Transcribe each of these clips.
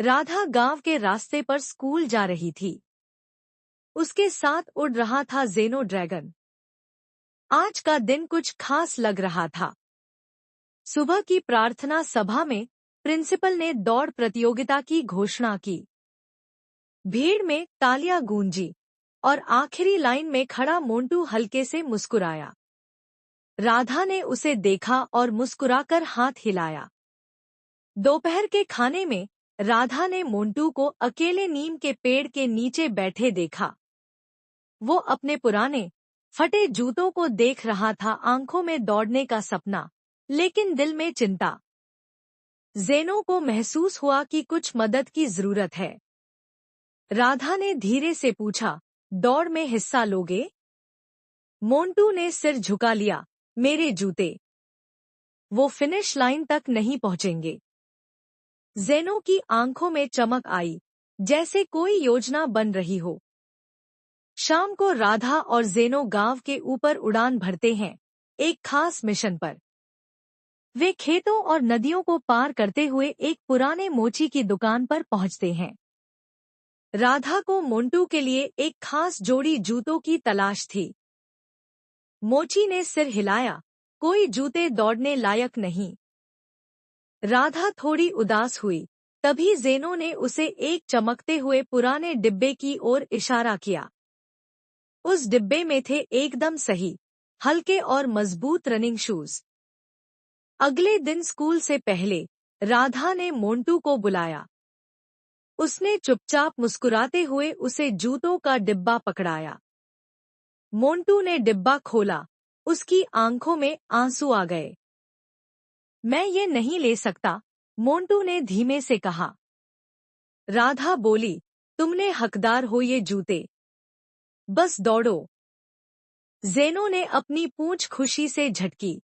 राधा गांव के रास्ते पर स्कूल जा रही थी। उसके साथ उड़ रहा था ज़ेनो ड्रैगन। आज का दिन कुछ खास लग रहा था। सुबह की प्रार्थना सभा में प्रिंसिपल ने दौड़ प्रतियोगिता की घोषणा की। भीड़ में तालियां गूंजी और आखिरी लाइन में खड़ा मोंटू हल्के से मुस्कुराया। राधा ने उसे देखा और मुस्कुराकर हाथ हिलाया। दोपहर के खाने में राधा ने मोंटू को अकेले नीम के पेड़ के नीचे बैठे देखा। वो अपने पुराने फटे जूतों को देख रहा था, आंखों में दौड़ने का सपना, लेकिन दिल में चिंता। ज़ेनो को महसूस हुआ कि कुछ मदद की जरूरत है। राधा ने धीरे से पूछा, दौड़ में हिस्सा लोगे? मोंटू ने सिर झुका लिया, मेरे जूते। वो फिनिश लाइन तक नहीं पहुंचेंगे। ज़ेनो की आंखों में चमक आई, जैसे कोई योजना बन रही हो। शाम को राधा और ज़ेनो गांव के ऊपर उड़ान भरते हैं, एक खास मिशन पर। वे खेतों और नदियों को पार करते हुए एक पुराने मोची की दुकान पर पहुंचते हैं। राधा को मोंटू के लिए एक खास जोड़ी जूतों की तलाश थी। मोची ने सिर हिलाया, कोई जूते दौड़ने लायक नहीं। राधा थोड़ी उदास हुई। तभी ज़ेनो ने उसे एक चमकते हुए पुराने डिब्बे की ओर इशारा किया। उस डिब्बे में थे एकदम सही, हल्के और मजबूत रनिंग शूज। अगले दिन स्कूल से पहले राधा ने मोंटू को बुलाया। उसने चुपचाप मुस्कुराते हुए उसे जूतों का डिब्बा पकड़ाया। मोंटू ने डिब्बा खोला, उसकी आंखों में आंसू आ गए। मैं ये नहीं ले सकता, मोंटू ने धीमे से कहा। राधा बोली, तुमने हकदार हो ये जूते। बस दौड़ो। ज़ेनो ने अपनी पूंछ खुशी से झटकी।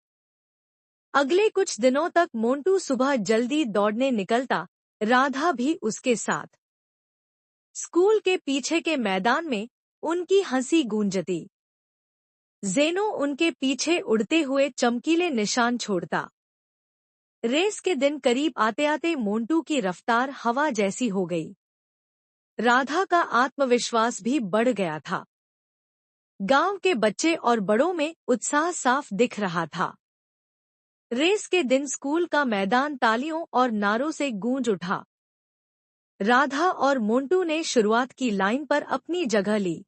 अगले कुछ दिनों तक मोंटू सुबह जल्दी दौड़ने निकलता, राधा भी उसके साथ। स्कूल के पीछे के मैदान में उनकी हंसी गूंजती। ज़ेनो उनके पीछे उड़ते हुए चमकीले निशान छोड़ता। रेस के दिन करीब आते आते मोंटू की रफ्तार हवा जैसी हो गई। राधा का आत्मविश्वास भी बढ़ गया था। गांव के बच्चे और बड़ों में उत्साह साफ दिख रहा था। रेस के दिन स्कूल का मैदान तालियों और नारों से गूंज उठा। राधा और मोंटू ने शुरुआत की लाइन पर अपनी जगह ली।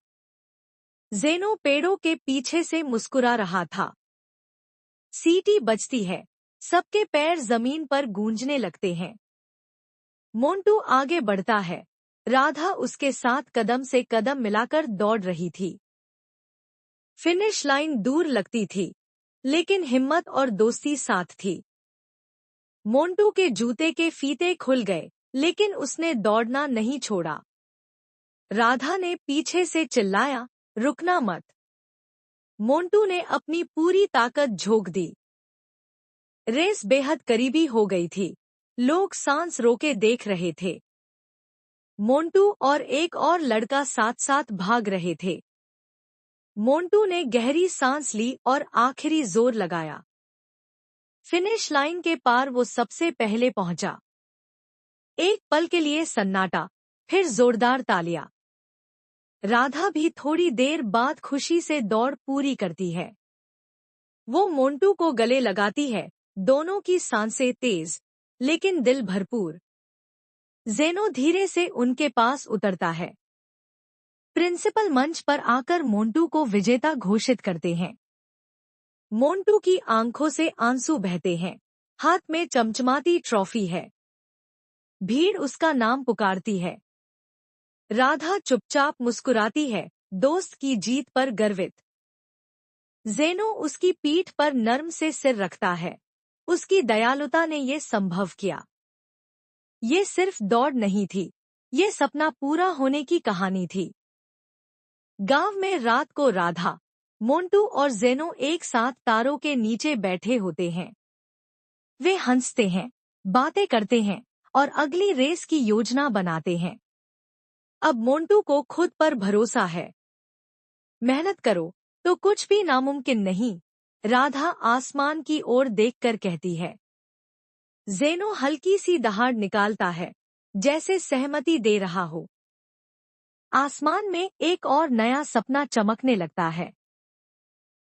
ज़ेनो पेड़ों के पीछे से मुस्कुरा रहा था। सीटी बजती है, सबके पैर जमीन पर गूंजने लगते हैं। मोंटू आगे बढ़ता है, राधा उसके साथ कदम से कदम मिलाकर दौड़ रही थी। फिनिश लाइन दूर लगती थी, लेकिन हिम्मत और दोस्ती साथ थी। मोंटू के जूते के फीते खुल गए, लेकिन उसने दौड़ना नहीं छोड़ा। राधा ने पीछे से चिल्लाया, रुकना मत। मोंटू ने अपनी पूरी ताकत झोंक दी। रेस बेहद करीबी हो गई थी। लोग सांस रोके देख रहे थे। मोंटू और एक और लड़का साथ साथ भाग रहे थे। मोंटू ने गहरी सांस ली और आखिरी जोर लगाया। फिनिश लाइन के पार वो सबसे पहले पहुंचा। एक पल के लिए सन्नाटा, फिर जोरदार तालियां। राधा भी थोड़ी देर बाद खुशी से दौड़ पूरी करती है। वो मोंटू को गले लगाती है, दोनों की सांसें तेज, लेकिन दिल भरपूर। ज़ेनो धीरे से उनके पास उतरता है। प्रिंसिपल मंच पर आकर मोंटू को विजेता घोषित करते हैं। मोंटू की आंखों से आंसू बहते हैं, हाथ में चमचमाती ट्रॉफी है। भीड़ उसका नाम पुकारती है। राधा चुपचाप मुस्कुराती है, दोस्त की जीत पर गर्वित। ज़ेनो उसकी पीठ पर नर्म से सिर रखता है। उसकी दयालुता ने ये संभव किया। ये सिर्फ दौड़ नहीं थी, ये सपना पूरा होने की कहानी थी। गांव में रात को राधा, मोंटू और ज़ेनो एक साथ तारों के नीचे बैठे होते हैं। वे हंसते हैं, बातें करते हैं और अगली रेस की योजना बनाते हैं। अब मोंटू को खुद पर भरोसा है। मेहनत करो तो कुछ भी नामुमकिन नहीं, राधा आसमान की ओर देखकर कहती है। ज़ेनो हल्की सी दहाड़ निकालता है, जैसे सहमति दे रहा हो। आसमान में एक और नया सपना चमकने लगता है।